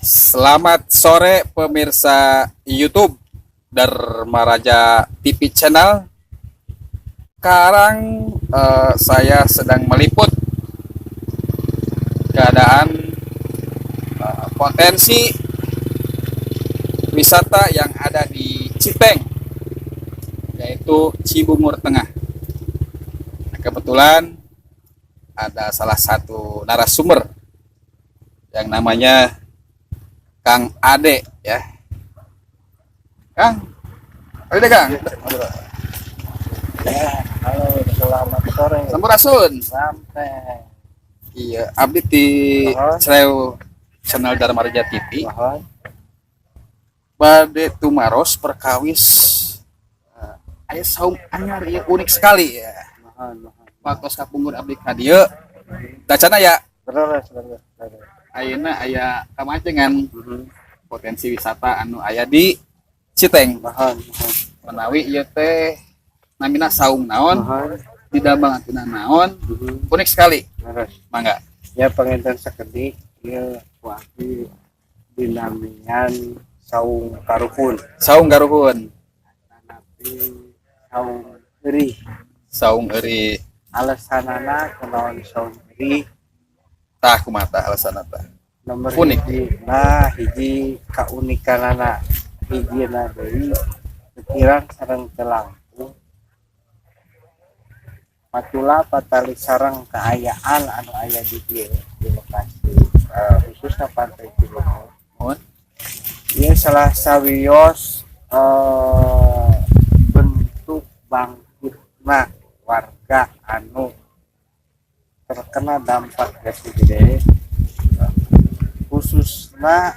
Selamat sore pemirsa YouTube Dharma Raja TV Channel. Sekarang saya sedang meliput keadaan potensi wisata yang ada di Citeng, yaitu Cibungur Tengah. Nah, kebetulan ada salah satu narasumber yang namanya Kang Ade, ya. Kang, ada Kang. Ya, halo, selamat sore. Sampurasun. Sampai. Iya, update di channel Dharma Raja TV. Bade tumaros perkawis aya saum anyar ya, unik sekali ya. Waktu kapungkur abdi ka dieu. Dacana ya. Beres. Ayeuna aya kamacengan potensi wisata anu aya di Citeng. Menawi ieu teh namina saung naon, didambangatina naon, unik sekali. Mangga. Ya penginten sakedik ieu wagi dinamian saung karuhun. Saung garuhun. Tapi saung eueuh. Saung eueuh. Alasanana kunaon saung eueuh? Tah kumaha alasanna tah? Nomor Unik. hiji kaunikanana hijina deui pikiran sareng telangkung patula patali sareng kaayaan anu aya di dieu di lokasi khususnya pantai Cibungur. Ieu salah sawios bentuk bangkitna warga anu terkena dampak gasi gede, khususnya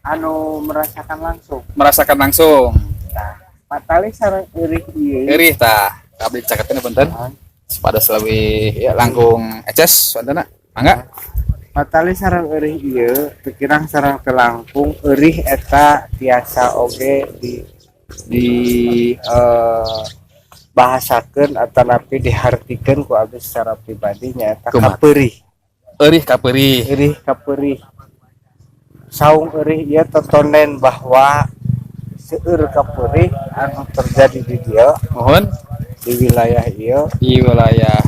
anu merasakan langsung. Nah, patali sareng eueuh ieu Eueuh tah. Abdi caketin punten. Pada selawi ya langkung eces wantana. Mangga. patali sareng eueuh ieu pikiran sareng telangkung eueuh eta tiasa oge di bahasakeun atanapi dihartikeun ku abdi secara pribadi nyaeta kapeurih. Eueuh kapeurih. Kapeurih. Saung eueuh ieu totonden bahwa seueur kapeurih anu terjadi di dieu Mohon di wilayah ieu di wilayah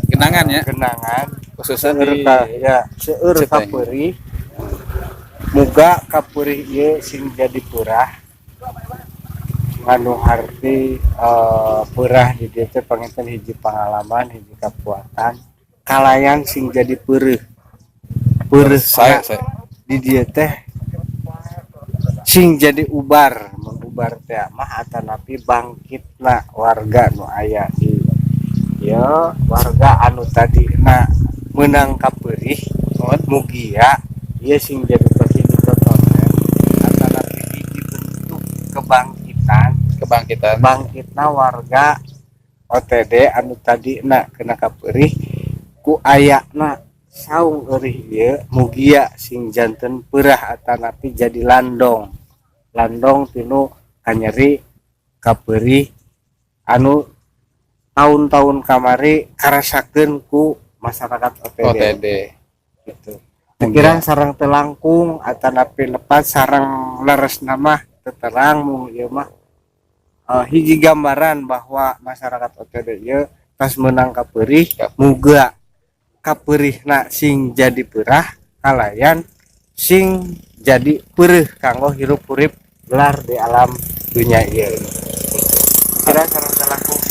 Genangan ya, Genangan khususnya seueur di seueur Citeng. kapeurih muga kapeurih ieu sing jadi peurah anu harti peurah di dieu teh panginten hiji pengalaman hiji kapuatan kalayan sing jadi peureuh saya di dieu teh sing jadi ubar mengubar teh mah atanapi bangkitna warga nu aya di ya warga anu tadina meunang kapeurih mugia ieu sing jadi hiji totonen atanapi hiji bentuk bangkitna warga OTD anu tadina kena kapeurih ku ayana saung eueuh ieu mugia sing janten peurah atanapi jadi landong tinu kanyeri kapeurih anu tahun-tahun kamari karasakeun ku masyarakat OTD. Gitu. Pikiran sareng telangkung atanapi lepas sareng leresna mah teu terang mung ieu mah hiji gambaran bahwa masyarakat OTD ieu pas meunang kapeurih muga kapeurihna sing jadi peurah kalayan sing jadi peureuh kanggo hirup urip gelar di alam dunia ieu. Kira sareng telangkung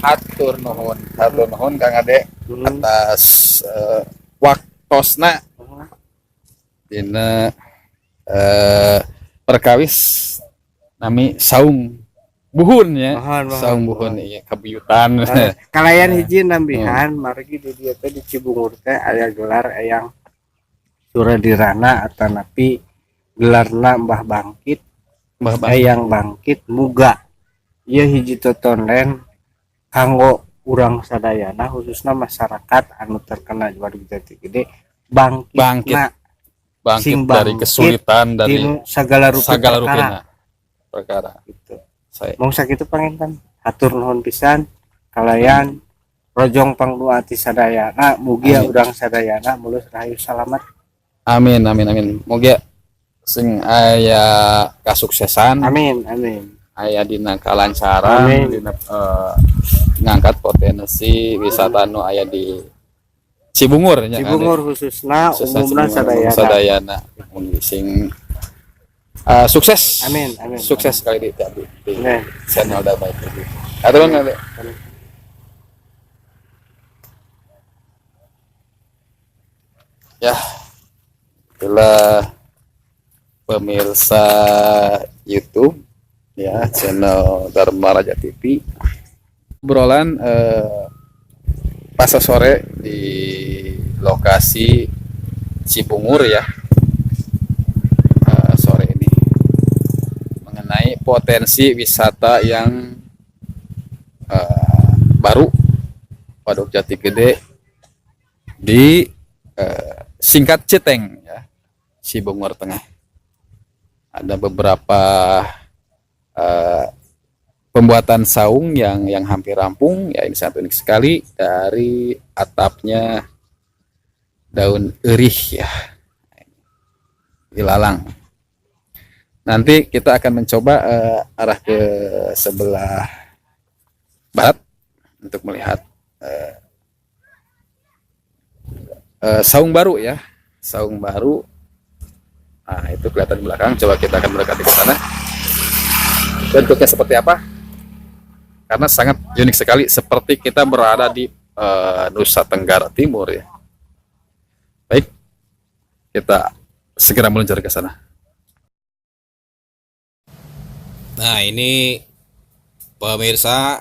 hatur nuhun Kang Ade atas waktosna dina perkawis nami saung buhun ya. Saung buhun ieu kabuyutan. Kalayan hiji nambihan margi di dieu teh di Cibungur teh aya gelar eyang Suradirana atanapi gelarna Mbah Bangkit. Eyang Bangkit muga ieu hiji totonden kanggo urang sadayana khususna masyarakat anu terkena Waduk Jati Gede bangkit dari kesulitan dari segala perkara gitu. Saya Mau sakitu panginten hatur nuhun pisan kalayan rojong pangduati sadayana mugia Amin. urang sadayana mulus rahayu salamet. Amin amin amin. Moga sing aya kasuksesan, Amin amin. aya dina kalancaran, Amin. dina ngangkat potensi wisata nu aya di Cibungur nya kan, Cibungur khususna khususnya umumna Cibungur, sadayana. Mun sing sukses. Amin amin. Sukses sekali di Amin. channel Damai TV. Aturan kali. Ya, itulah pemirsa YouTube ya channel Dharma Raja TV. Obrolan pas sore di lokasi Cibungur ya, sore ini mengenai potensi wisata yang baru Waduk Jati Gede di Singkat Citeng ya, Cibungur Tengah. Ada beberapa pembuatan saung yang hampir rampung ya, ini sangat unik sekali. Dari atapnya daun erih ya, ilalang. Nanti kita akan mencoba arah ke sebelah barat untuk melihat saung baru ya, saung baru. Nah, itu kelihatan di belakang. Coba kita akan mendekati ke sana. Bentuknya seperti apa? Karena sangat unik sekali, seperti kita berada di Nusa Tenggara Timur ya. Baik, kita segera meluncur ke sana. Nah, ini pemirsa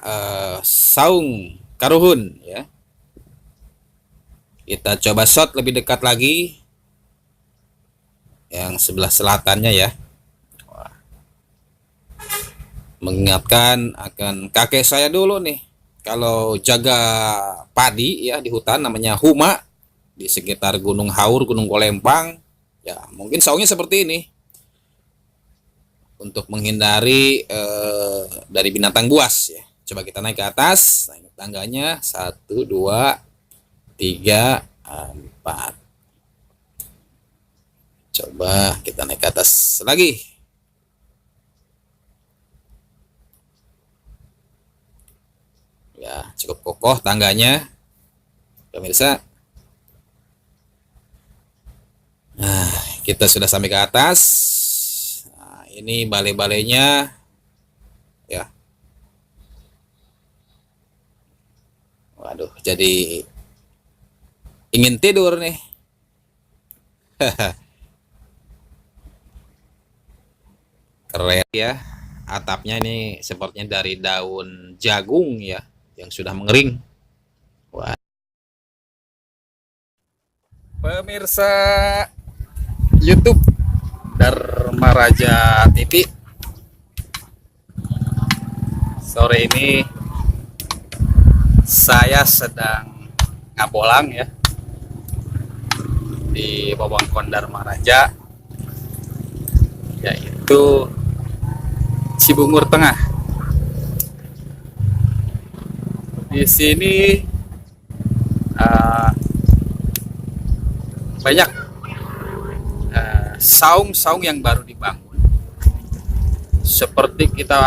saung Karuhun ya. Kita coba shot lebih dekat lagi yang sebelah selatannya ya. Mengingatkan akan kakek saya dulu nih, kalau jaga padi ya di hutan namanya huma di sekitar Gunung Haur, Gunung Kolempang ya, mungkin saungnya seperti ini untuk menghindari dari binatang buas ya. Coba kita naik ke atas, naik tangganya 1 2 3 4. Coba kita naik ke atas lagi. Ya, cukup kokoh tangganya, pemirsa. Nah, kita sudah sampai ke atas. Nah, ini balai-balainya ya. Waduh, jadi ingin tidur nih. Keren ya. Atapnya ini sepertinya dari daun jagung ya, yang sudah mengering. Wah. Pemirsa YouTube Dharma Raja TV, sore ini saya sedang ngabolang ya di wewengkon Dharma Raja, yaitu Cibungur Tengah. Di sini banyak saung-saung yang baru dibangun. Seperti kita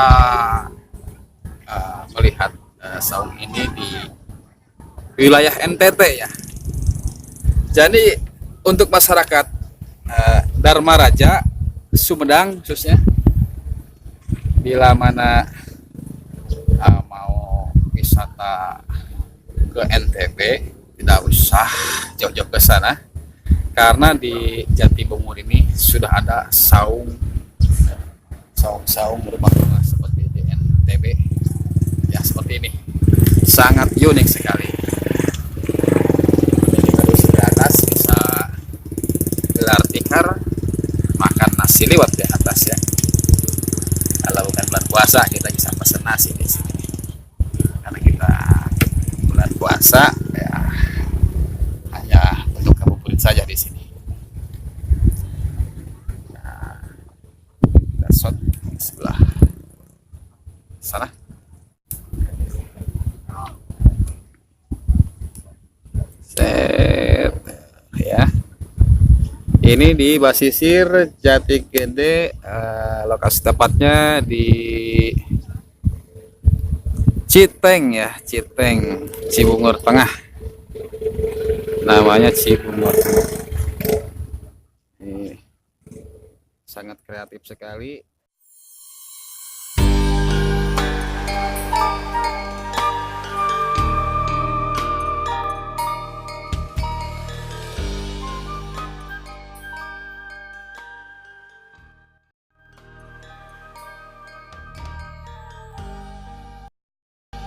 melihat saung ini di wilayah NTT ya. Jadi untuk masyarakat Dharma Raja, Sumedang khususnya, bila mana mau wisata ke NTB, tidak usah jauh-jauh ke sana, karena di Jatibungur ini sudah ada saung-saung rumah-rumah seperti di NTB ya, seperti ini, sangat unik sekali. Jadi terus di atas bisa gelar tikar, makan nasi liwet di atas ya. Kalau bukan bulan puasa kita bisa pesen nasi di sini, karena kita bulan puasa ya hanya untuk ngabuburit saja di sini. Nah, kita shot di sebelah sana. Set. Ya. Ini di Basisir Jati Gede, lokasi tepatnya di Citeng ya, Citeng, Cibungur Tengah. Namanya Cibungur Tengah. Ini sangat kreatif sekali.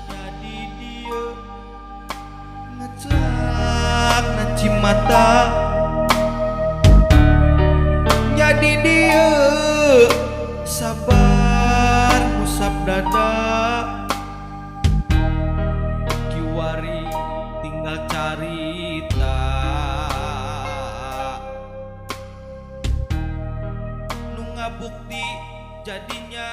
Jadi dia ngecak naci mata. Jadi dia sabar musab dada. Kiwari tinggal carita. Nu ngabukti jadinya